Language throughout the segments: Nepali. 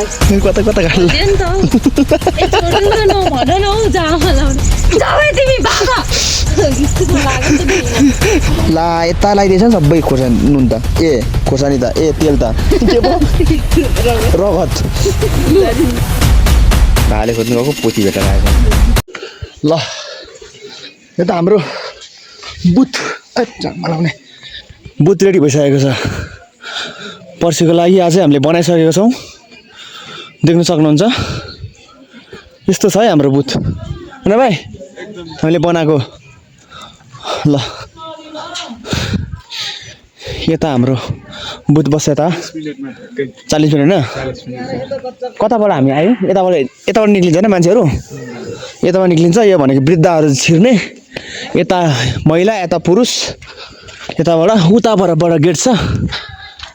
कता कता गाड्नु ला यता लगाइदिएछ नि सबै खोर्सानी नुन त खोर्सानी त तेल त के पो रगत भाले खोज्नु गएको पोथी भेटेर आएछ ल यता हाम्रो बुथ बनाउने बुथ रेडी भइसकेको छ पर्सिको लागि आजै हामीले बनाइसकेको छौँ देख्न सक्नुहुन्छ यस्तो छ है हाम्रो बुथ होइन भाइ हामीले बनाएको ल यता हाम्रो बुथ बस्छ यता 40 मिनट होइन कताबाट हामी आयौँ यताबाट निक्लिन्छ होइन मान्छेहरू यताबाट निक्लिन्छ यो भनेको वृद्धहरू छिर्ने यता महिला यता पुरुष यताबाट उताबाट गेट छ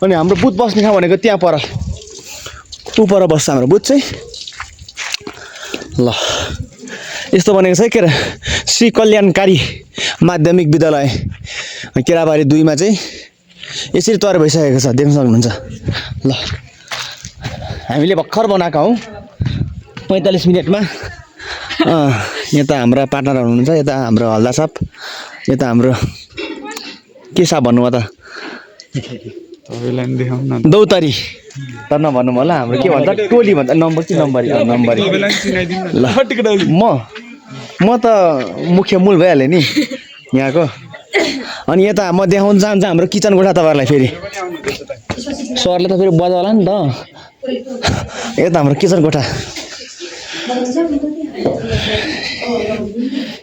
अनि हाम्रो बुथ बस्ने ठाउँ भनेको त्यहाँ पर पर बस्छ हाम्रो बुथ चाहिँ ल यस्तो बनेको छ के अरे श्री कल्याणकारी माध्यमिक विद्यालय केराबारी 2 मा चाहिँ यसरी तयार भइसकेको छ देख्न सक्नुहुन्छ ल हामीले भर्खर बनाएका हौँ 45 मिनटमा यता हाम्रा पार्टनरहरू हुनुहुन्छ यता हाम्रो हल्दा साहब यता हाम्रो के साहब भन्नु त दौतारी तर नभन्नु होला हाम्रो के भन्छ टोली भन्छ नम्बरी ल म त मुख्य मूल भइहालेँ नि यहाँको अनि यता म देखाउन चाहन्छु हाम्रो किचन कोठा तपाईँहरूलाई फेरि सरले त फेरि बजा होला नि त यता हाम्रो किचन कोठा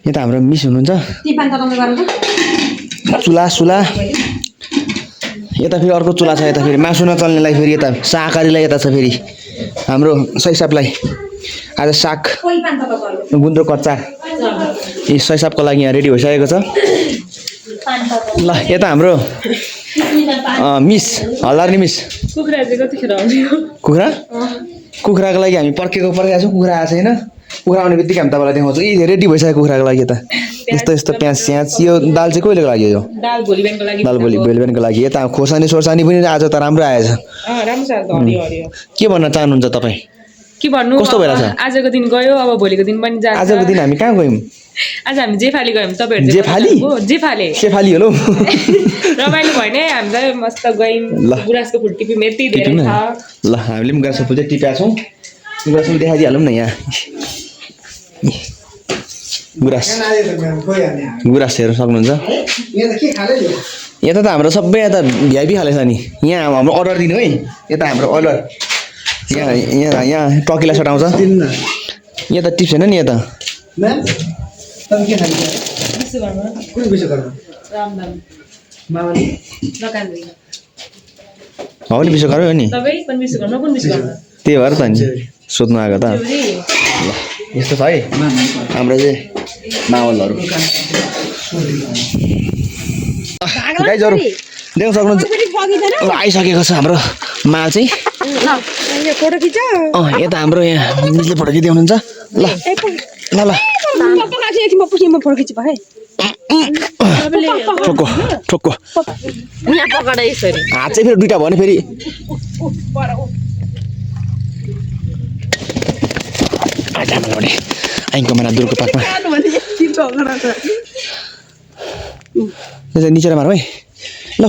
यता हाम्रो मिस हुनुहुन्छ चुला यता फेरि अर्को चुला छ यता फेरि मासु नचल्नेलाई फेरि यता शाकाहारीलाई यता छ फेरि हाम्रो सैसापलाई आज साग गुन्द्रुक कच्चा यी सैसापको लागि यहाँ रेडी भइसकेको छ ल यता हाम्रो मिस हल्दारनी मिस कुखुराको लागि हामी पर्खेको छौँ कुखुरा आएको छैन कुखुरा आउने बित्तिकै हामी तपाईँलाई देखाउँछौँ यी रेडी भइसक्यो कुखुराको लागि यता यस्तो प्याज यो दाल चाहिँ कहिलेको लागि यो दाल भोलि बिहानको लागि यता खोर्सानी सोर्सानी पनि आज त राम्रो आएछ के भन्न चाहनुहुन्छ तपाईँ के भन्नु कस्तो भइरहेछ आजको दिन गयो अब भोलिको दिन पनि जान्छ आजको दिन हामी कहाँ गयौँ आज हामी जेफाली गयौँ तपाईँहरू सेफाली हेलो रमाइलो भयो नि हामीलाई मस्त गयौँ गुराँसको फुल टिप्यौँ यति धेरै छ ल हामीले पनि गुराँसको फुल चाहिँ टिपेका छौँ गुराँस पनि देखाइदिइहालौँ न यहाँ गुराँस हेर्न सक्नुहुन्छ यता त हाम्रो सबै यता भिआइपी खाले छ नि यहाँ हाम्रो अर्डर दिनु है यता हाम्रो अर्डर यहाँ टकिला सटाउँछ यहाँ त टिप्स छैन नि यता हो नि विश्वकर्मै हो नि त्यही भएर त नि सोध्नु आएको त ल यस्तो छ है हाम्रो चाहिँ माहौलहरू गाइजहरू देख्न सक्नुहुन्छ ल आइसकेको छ हाम्रो माल चाहिँ यता हाम्रो यहाँ मिसले फोटो खिच्दै हुनुहुन्छ ल ल ल ठोक्को हात चाहिँ फेरि दुइटा भयो नि फेरि आइनको महिना दुर्को पाकमा निचेर मारौँ है ल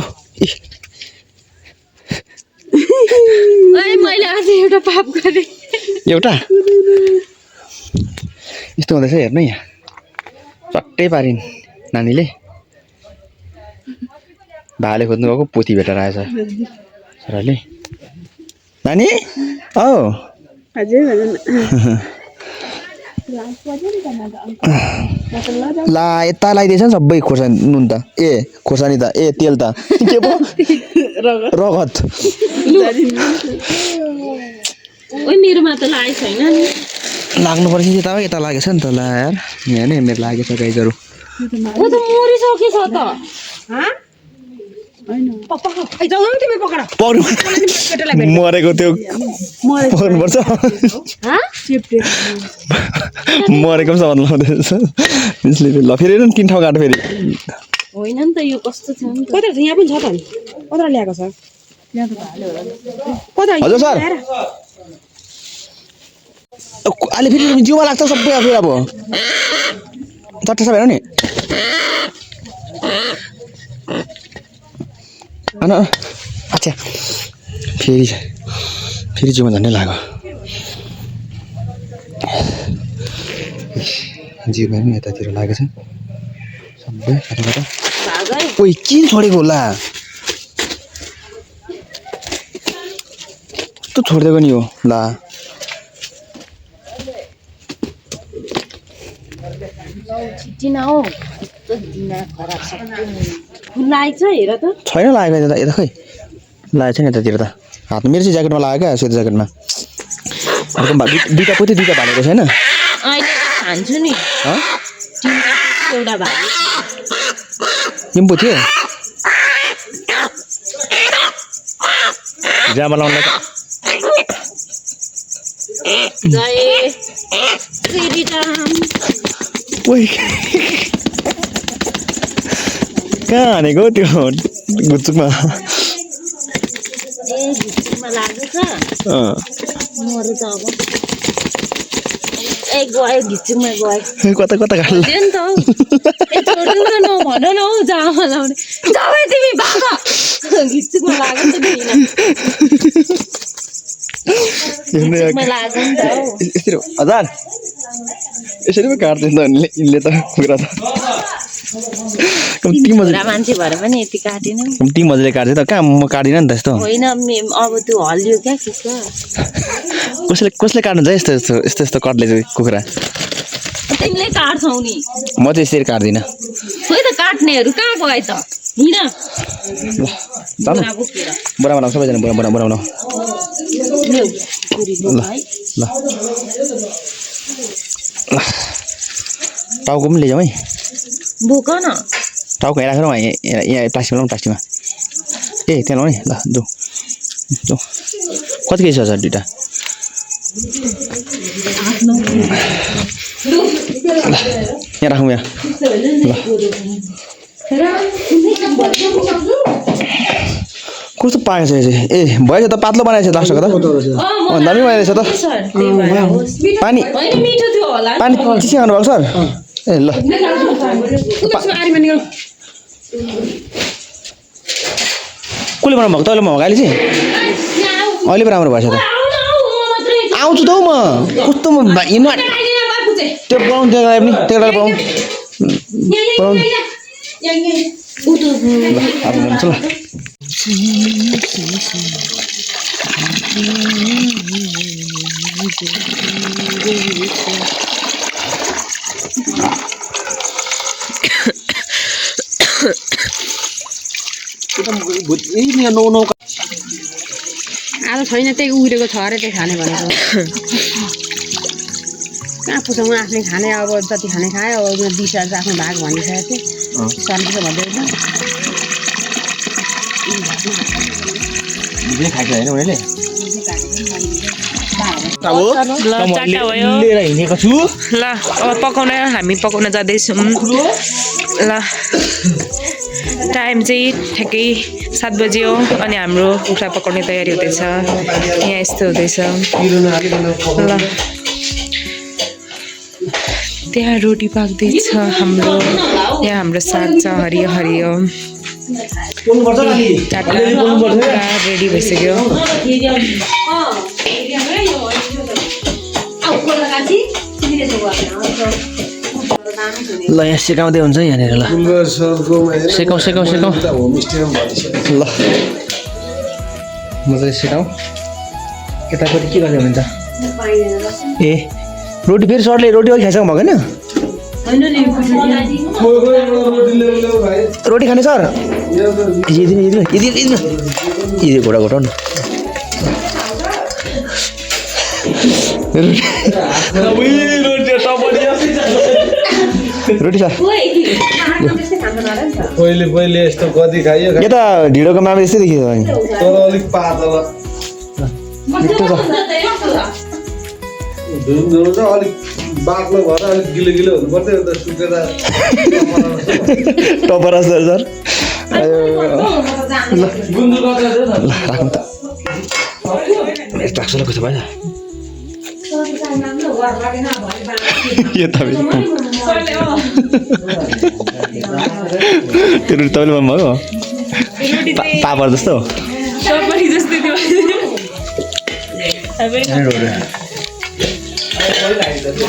एउटा यस्तो हुँदैछ हेर्नु यहाँ चट्टै पारिन् नानीले भाले खोज्नु गएको पोथी भेटेर आएछ छोराले नानी ला यता लगाइदिएछ नि सबै खोर्सानी नुन त खोर्सानी त तेल त के पो रगत मेरोमा त लागेको छैन नि लाग्नु पर्छ नि तपाईँ यता लागेछ नि त ला यार यहाँ नै मेरो लागेछ गाइजहरू मरेको त्यो पर्नुपर्छ मरेको पनि सामान लाउँदैछ ल फेरि किन ठाउँ काट्यो फेरि होइन नि त यो कस्तो छ नि कता छ यहाँ पनि छ त नि कता ल्याएको छ हजुर सर अहिले फेरि जिउमा लाग्छ सबै फेरि अब चट्टा सब हेर नि अच्छा फेरि जिउमा झन्डै लाग्यो जिउमा पनि यतातिर लागेको छ सबै कता ओइ किन छोडेको होला कस्तो छोडिदिएको नि हो ला छिट्टिन हौ कस्तो दिमाग खराब लागेको छ हेर त छैन लागेको यता खै लागेको छैन यतातिर त हातमा मेरो चाहिँ ज्याकेटमा लागेको क्या सेतो ज्याकेटमा अर्को दुईवटा पोते दुईवटा भालेको छैन अहिले खान्छु नि एउटा भाले निम्बु थियो ड्रामा लाउनु जय श्रीराम ओइ कहाँ हानेको त्यो गुच्चुकमा ए घिच्चुमा लाग्दैछ मरु त अब ए गयो घिच्चुमा गयो कता कता नि त हौ ए छोड्नु न नभन न हौ जामा लाउने जामै तिमी बाबा घिच्चुमा लाग्यो त घिच्चुमा लाग्यो नि त हौ यसरी हजार यसरी पो काट्दैन त यिनले त कुरा त कम्ती मजाले मान्छे भएर पनि यति काटेन कम्ती मजाले काट्छ त कहाँ म काट्दिनँ नि त यस्तो होइन अब त्यो हल्लियो क्या किस्का कसले काट्नु छ यस्तो कटले चाहिँ कुखुरा तिमीले काट्छौ नि म चाहिँ यसरी काट्दिनँ खोइ त काट्नेहरू कहाँ गए त हिँड बोरा बनाऊ सबैजना बोरा बनाऊ ल ल टाउको पनि लैजाउँ है बोक न टाउको यहाँ राखेर यहाँ प्लास्टिकमा लाउँ प्लास्टिकमा ए त्यहाँ लाउँ है ल जाउँ कति केजी छ सर दुइटा यहाँ राखौँ यहाँ कस्तो पाकेको छ यो चाहिँ ए भएछ त पातलो बनाएछ लास्टको त दामी भइरहेछ त पानी पानी चिसो खानुभएको सर ए ल कसले बनाउनु भएको तैँले भएको अहिले चाहिँ अहिले पो राम्रो भएछ त आउँछु त हौ म कस्तो म हिँड्नु त्यो बनाउनु त्यो पनि त्यो बनाउनु ल आज छैन त्यही उहिलेको छ अरे त्यही खाने भनेको कहाँ पुछौँ आफूले खाने अब जति खाने खायो अब दिशा आफ्नो भाग भनिसकेको थियो सन्चो भन्दै खाएको होइन उनीहरूले ल चारटा भयो लिएर हिँडेको छु ल अब हामी पकाउन जाँदैछौँ ल टाइम चाहिँ ठ्याक्कै 7 बज्यो अनि हाम्रो कुखुरा पकाउने तयारी हुँदैछ यहाँ यस्तो हुँदैछ ल त्यहाँ रोटी पाक्दैछ हाम्रो यहाँ हाम्रो साग छ हरियो हरियो चारवटा रेडी भइसक्यो ल यहाँ सिकाउँदै हुन्छ यहाँनिर ल सिकाउँ ल मजाले सिकाउँ यतापट्टि के गर्दै हुन्छ ए रोटी फेरि सरले रोटी अघि खाइसक्नु भएको होइन रोटी खाने सर यदि घोडा घोटाउनु रोटी सर पहिले यस्तो कति खाइयो यता ढिँडोको मामा यस्तै देखियो तर अलिक पातला धुन अलिक बाक्लो भएर अलिक गिलो हुनु पर्थ्यो अन्त सुकेर टपरा सर गुन्द्रुक राख्नु त यस्तो लाग्छ ल कसो भयो यो तपाईँ त्यो रोटी तपाईँले भन्नुभयो पापड जस्तो सपरी जस्तै थियो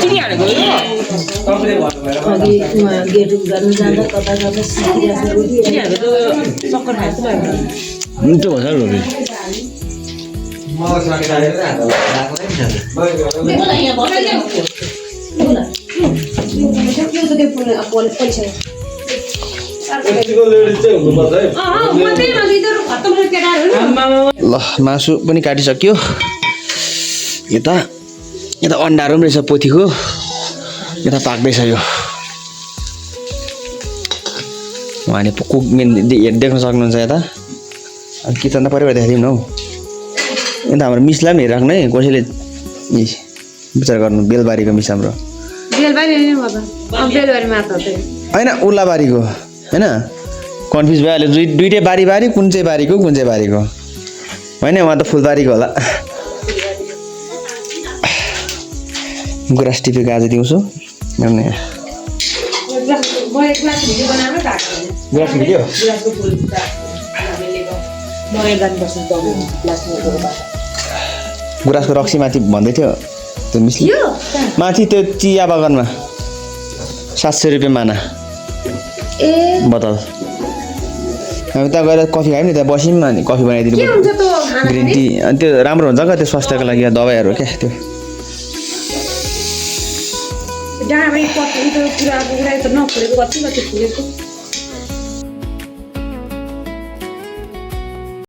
चिनी हालेको हो अघि उहाँ गेट गर्नु जाँदा कता कता सिकिरहेको रोटी चिनी हालेको त सक्कर खाएको भयो मिठो भन्छ रोटी ल मासु पनि काटिसक्यो यता यता अन्डाहरू पनि रहेछ पोथीको यता पाक्दैछ यो उहाँले कुक मेन देख्न सक्नुहुन्छ यता अनि किचन त परिवार देखाइदिउँ न हौ यता हाम्रो मिसलाई पनि हेरिराख्नु है कसैले विचार गर्नु बेलबारीको मिस हाम्रो होइन उल्लाबारीको होइन कन्फ्युज भइहाल्यो दुइटै बारी कुन चाहिँ बारीको कुन चाहिँ बारीको होइन उहाँ त फुलबारीको होला गुराँस टिपेको आज दिउँसो गुराँस भिडियो गुराँसको रक्सी माथि भन्दै थियो त्यो मिसले माथि त्यो चिया बगानमा 700 रुपियाँ माना बोतल हामी त गएर कफी खायौँ नि त्यहाँ बस्यौँ अनि कफी बनाइदिनु ग्रिन टी अनि त्यो राम्रो हुन्छ क्या त्यो स्वास्थ्यको लागि दबाईहरू क्या त्यो डाँडा पनि कति त पुरा पुरा त नफुलेको कति कति फुलेको